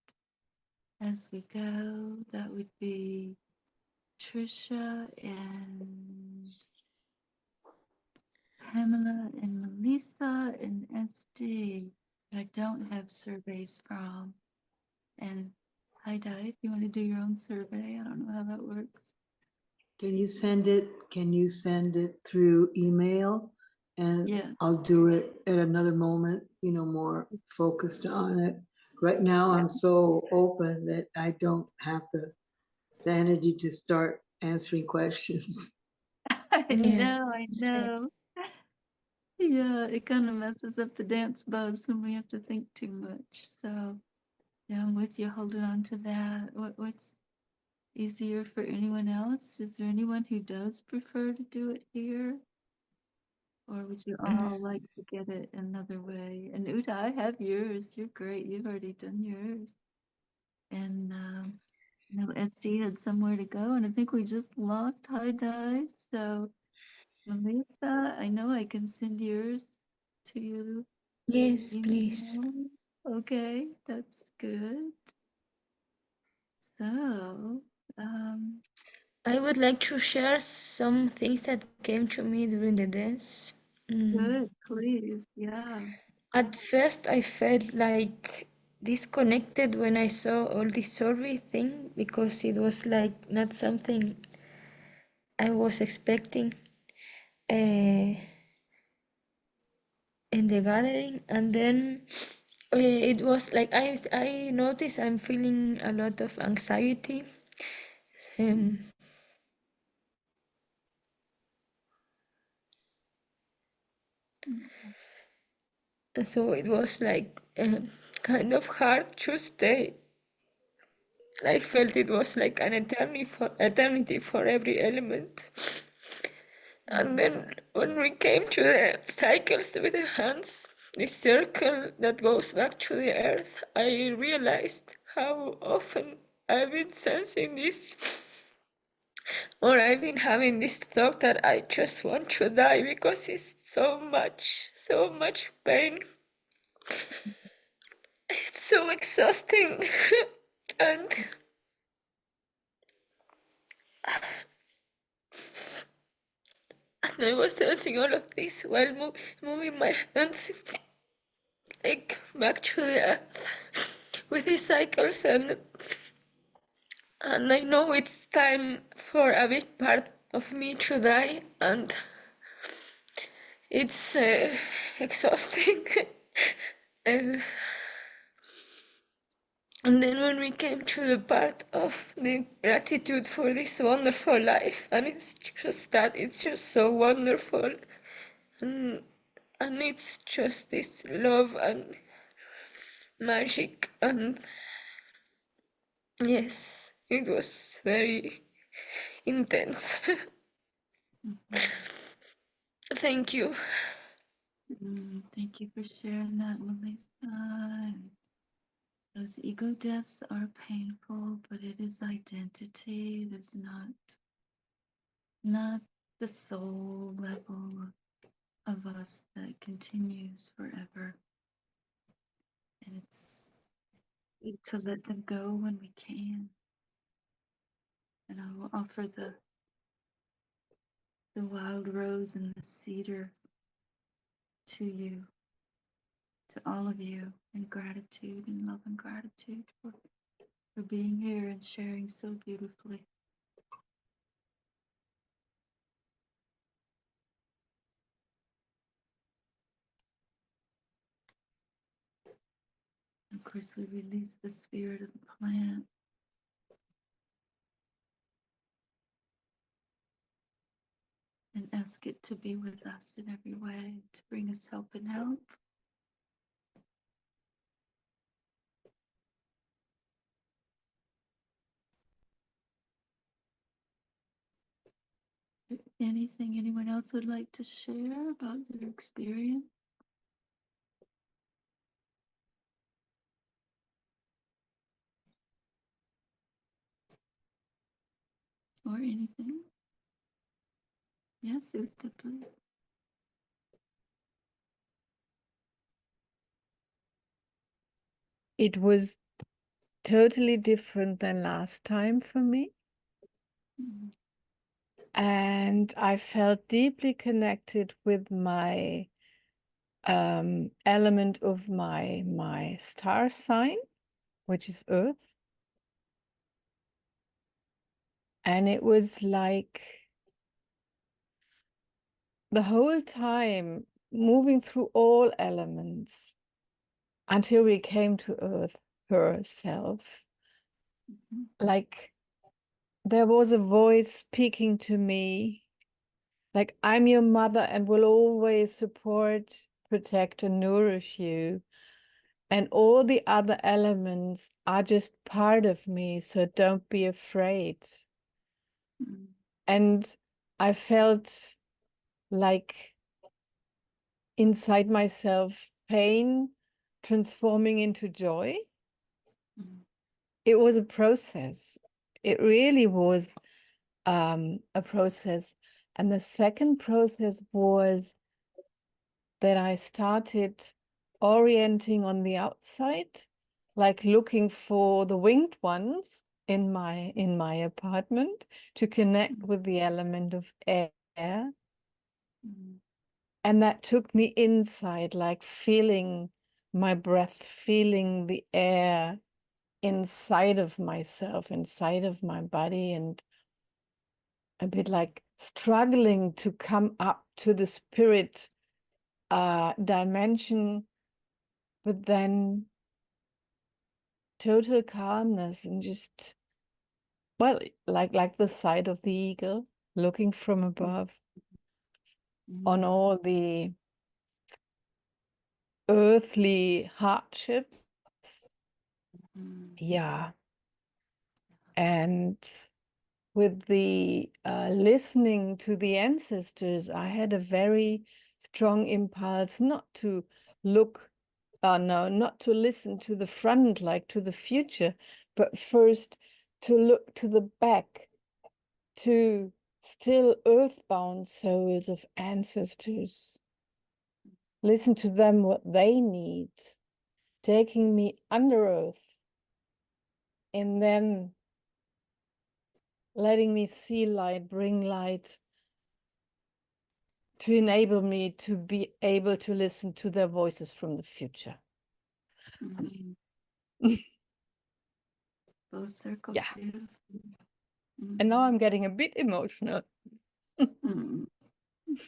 as we go. That would be Trisha and Pamela and Melissa and SD. I don't have surveys from. And Hi, Di, if you want to do your own survey, I don't know how that works. Can you send it through email? And Yeah. I'll do it at another moment, more focused on it. Right now, I'm so open that I don't have the sanity to start answering questions. I Yeah, know, I same. know. Yeah, it kind of messes up the dance buzz when we have to think too much. So, yeah, I'm with you, holding on to that. What's easier for anyone else? Is there anyone who does prefer to do it here? Or would you all like to get it another way? And Uta, I have yours. You're great. You've already done yours. And SD had somewhere to go, and I think we just lost High Dive. So, Melissa, I know I can send yours to you. Yes, please. Email. Okay, that's good. So, um, I would like to share some things that came to me during the dance. good, please. Yeah. At first, I felt like disconnected when I saw all this survey thing because it was like not something I was expecting in the gathering. And then it was like I noticed I'm feeling a lot of anxiety. Um, so it was like kind of hard to stay. I felt it was like an eternity for every element. And then when we came to the cycles with the hands, the circle that goes back to the earth, I realized how often I've been sensing this, or I've been having this thought that I just want to die because it's so much pain. It's so exhausting. And I was sensing all of this while moving my hands like back to the earth with the cycles, and I know it's time for a big part of me to die, and it's exhausting. uh, and then when we came to the part of the gratitude for this wonderful life, and it's just so wonderful, and, and it's just this love and magic, and yes, it was very intense. Thank you. Thank you for sharing that, Melissa. Those ego deaths are painful, but it is identity. It is not the soul level of us that continues forever. And it's to let them go when we can. And I will offer the wild rose and the cedar to you, to all of you, in gratitude and love and gratitude for being here and sharing so beautifully. Of course, we release the spirit of the plant and ask it to be with us in every way, to bring us help and help. Anything anyone else would like to share about their experience? Or anything? Yes, Uta, please. It was totally different than last time for me. Mm. And I felt deeply connected with my element of my star sign, which is Earth. And it was like the whole time moving through all elements until we came to Earth herself. Like there was a voice speaking to me, like, I'm your mother and will always support, protect, and nourish you. And all the other elements are just part of me, so don't be afraid. And I felt like inside myself, pain transforming into joy. It was a process. It really was a process. And the second process was that I started orienting on the outside, like looking for the winged ones in my apartment to connect with the element of air. And that took me inside, like feeling my breath, feeling the air inside of myself, inside of my body, and a bit like struggling to come up to the spirit dimension, but then total calmness and just, well, like the sight of the eagle looking from above on all the earthly hardships. Yeah. And with the listening to the ancestors, I had a very strong impulse not to look, no, not to listen to the front, like to the future, but first to look to the back, to still earthbound souls of ancestors. Listen to them, what they need, taking me under earth, and then letting me see light, bring light, to enable me to be able to listen to their voices from the future. Full circle. Yeah. Beautiful. And now I'm getting a bit emotional.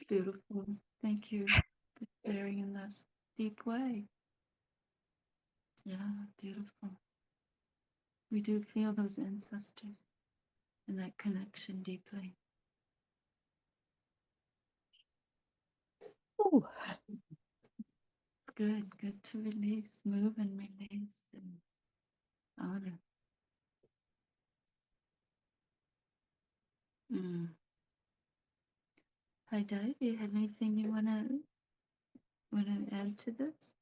Beautiful. Thank you for sharing in this deep way. Yeah, beautiful. We do feel those ancestors and that connection deeply. Ooh. Good to release, move and release and honor. Hi, Di, do you have anything you wanna add to this?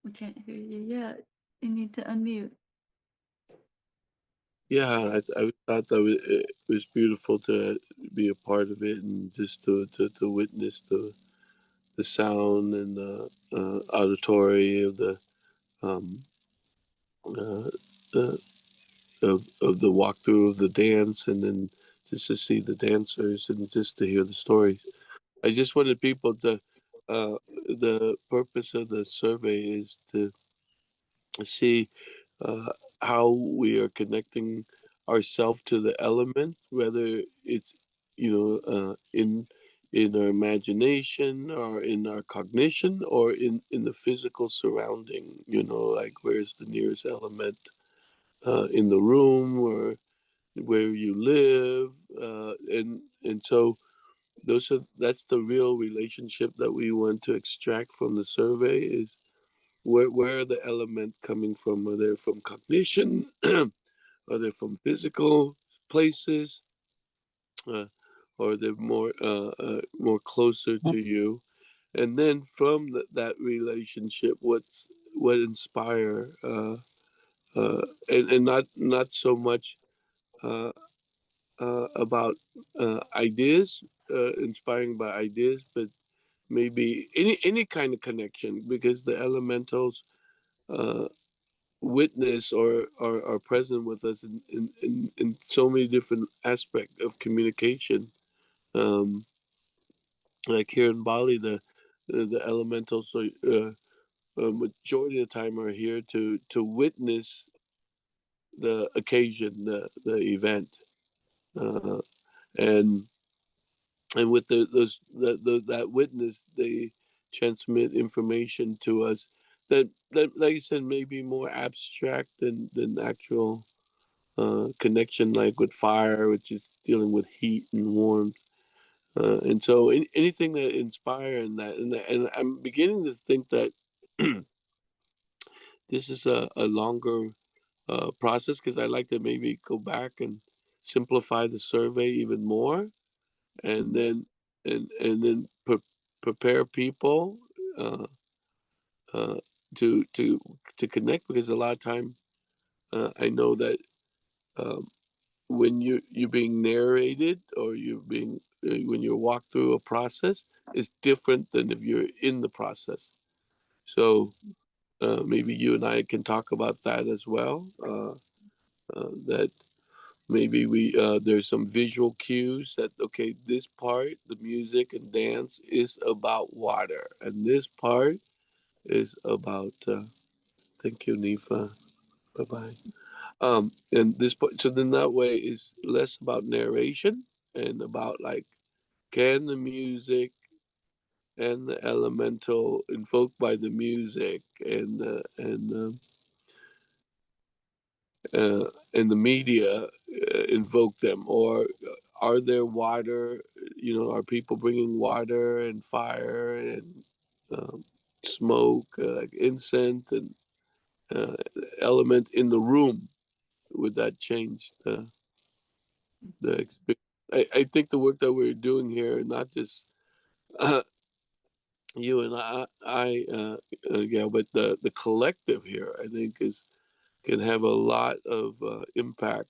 We can't hear you yet. You need to unmute. Yeah, I thought that it was beautiful to be a part of it and just to witness the sound and the auditory of the um, uh, uh, of the walkthrough of the dance, and then just to see the dancers and just to hear the stories. I just wanted people to. The purpose of the survey is to see how we are connecting ourselves to the element, whether it's in our imagination or in our cognition or in the physical surrounding. Like where's the nearest element in the room or where you live, and so that's the real relationship that we want to extract from the survey is where are the element coming from? Are they from cognition? Are they from physical places? Or they're more closer to you? And then from that relationship, what inspire and not so much about ideas, inspiring by ideas, but maybe any kind of connection, because the elementals witness or are present with us in so many different aspects of communication. Like here in Bali, the elementals majority of the time are here to witness the occasion, the event, uh, and with that witness, they transmit information to us that like you said may be more abstract than actual connection, like with fire, which is dealing with heat and warmth. And so anything that inspire and I'm beginning to think that this is a longer process, because I like to maybe go back and simplify the survey even more, and then prepare people uh, uh, to connect, because a lot of time I know that um, when you're being narrated, or you're being when you're walked through a process, is different than if you're in the process. So maybe you and I can talk about that as well. That maybe we there's some visual cues that, okay, this part, the music and dance, is about water, and this part is about thank you, Nifa. Bye bye. And this part, so then that way is less about narration and about like, can the music and the elemental invoked by the music and the media invoke them, or are there water, are people bringing water and fire and um, smoke, like incense and uh, element in the room? Would that change the experience? I think the work that we're doing here, not just you and yeah, but the collective here, I think, can have a lot of impact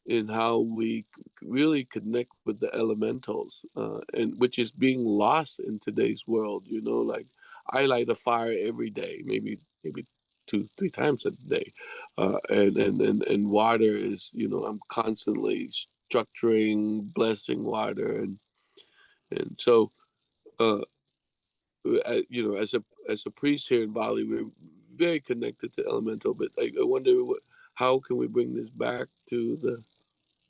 in how we really connect with the elementals, and which is being lost in today's world. Like, I light a fire every day, maybe 2-3 times a day, and water is, I'm constantly structuring, blessing water, and so. Uh, as a priest here in Bali, we're very connected to elemental. But I wonder how can we bring this back to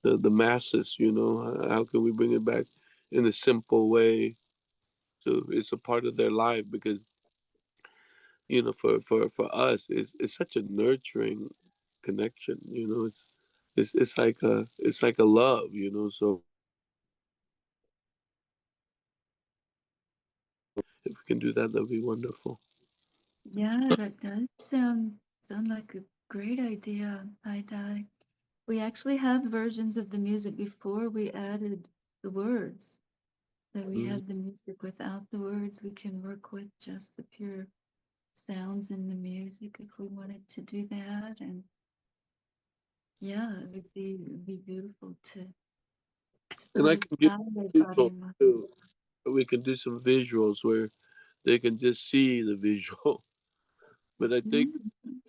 the masses? How can we bring it back in a simple way, so it's a part of their life? Because for us, it's such a nurturing connection. It's like a love. So if we can do that, that'd be wonderful. Yeah, that does sound like a great idea, Hai Dai. We actually have versions of the music before we added the words. So we Mm. have the music without the words. We can work with just the pure sounds in the music if we wanted to do that. And yeah, it would be beautiful to And put I can give aside body visuals and mind. too. We can do some visuals where they can just see the visual. But I think, Mhm.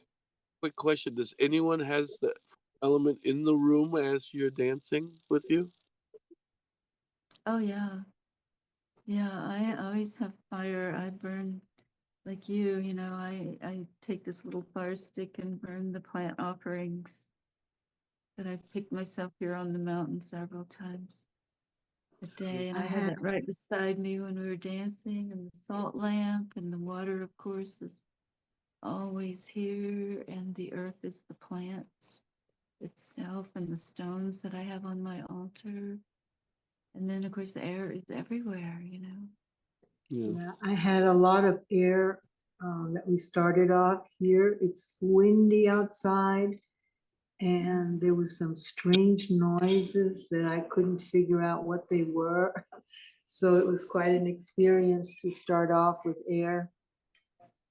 quick question: does anyone has the element in the room as you're dancing with you? Oh yeah. Yeah, I always have fire. I burn like I take this little fire stick and burn the plant offerings that I picked myself here on the mountain several times a day. And I I had had that right beside me when we were dancing, and the salt lamp, and the water, of course, is always here, and the earth is the plants itself, and the stones that I have on my altar. And then, of course, the air is everywhere. Yeah. Yeah, I had a lot of air that we started off here. It's windy outside, and there was some strange noises that I couldn't figure out what they were. So it was quite an experience to start off with air.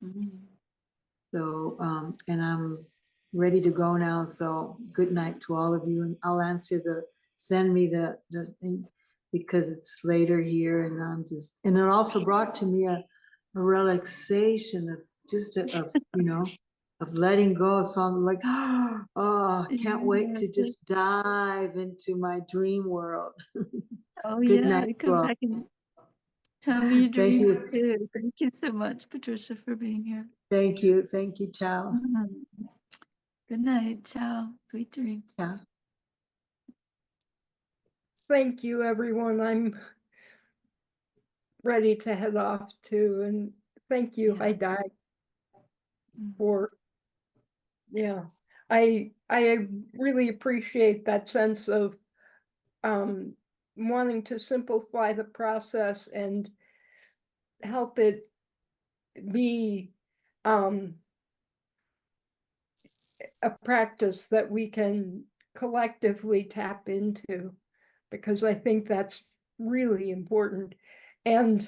Mhm. So, and I'm ready to go now. So good night to all of you. And I'll send me the thing, because it's later here, and and it also brought to me a relaxation of of letting go. So I'm like, oh, can't wait Yeah, to just dive into my dream world. oh Good yeah, night to to come all. back and Tell me your Thank you. dreams too. Thank you so much, Patricia, for being here. Thank you. Thank you. Ciao. Good night. Ciao. Sweet dreams. Ciao. Thank you, everyone. I'm ready to head off too. And thank you, Yeah. I died for, yeah. I really appreciate that sense of wanting to simplify the process and help it be a practice that we can collectively tap into, because I think that's really important. And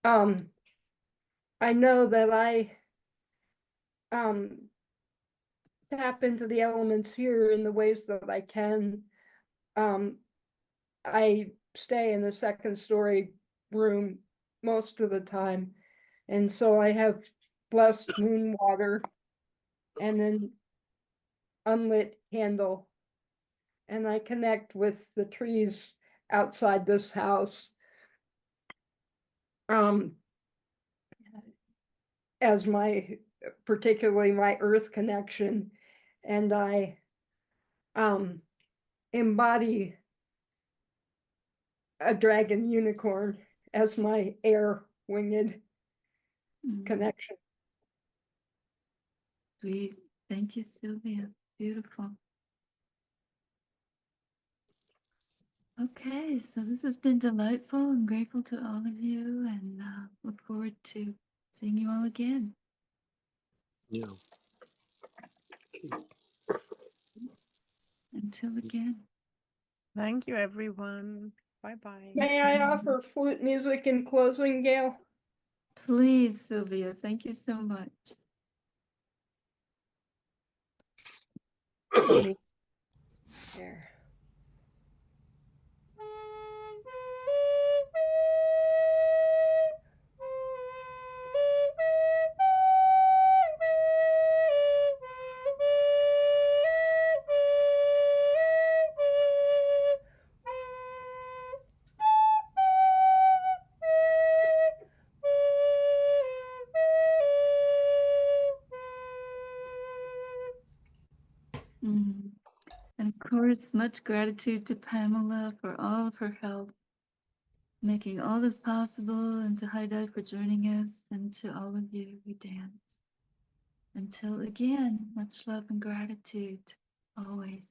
I know that I tap into the elements here in the ways that I can. I stay in the second story room most of the time, and so I have blessed moon water and an unlit candle, and I connect with the trees outside this house as particularly my earth connection, and I embody a dragon unicorn as my air winged connection. Sweet. Thank you, Sylvia. Beautiful. Okay, so this has been delightful. I'm grateful to all of you and look forward to seeing you all again. Yeah. Until again. Thank you, everyone. Bye-bye. May I offer flute music in closing, Gail? Please, Sylvia. Thank you so much. Let me there. And of course, much gratitude to Pamela for all of her help, making all this possible, and to High Dive for joining us, and to all of you who danced. Until again, much love and gratitude, always.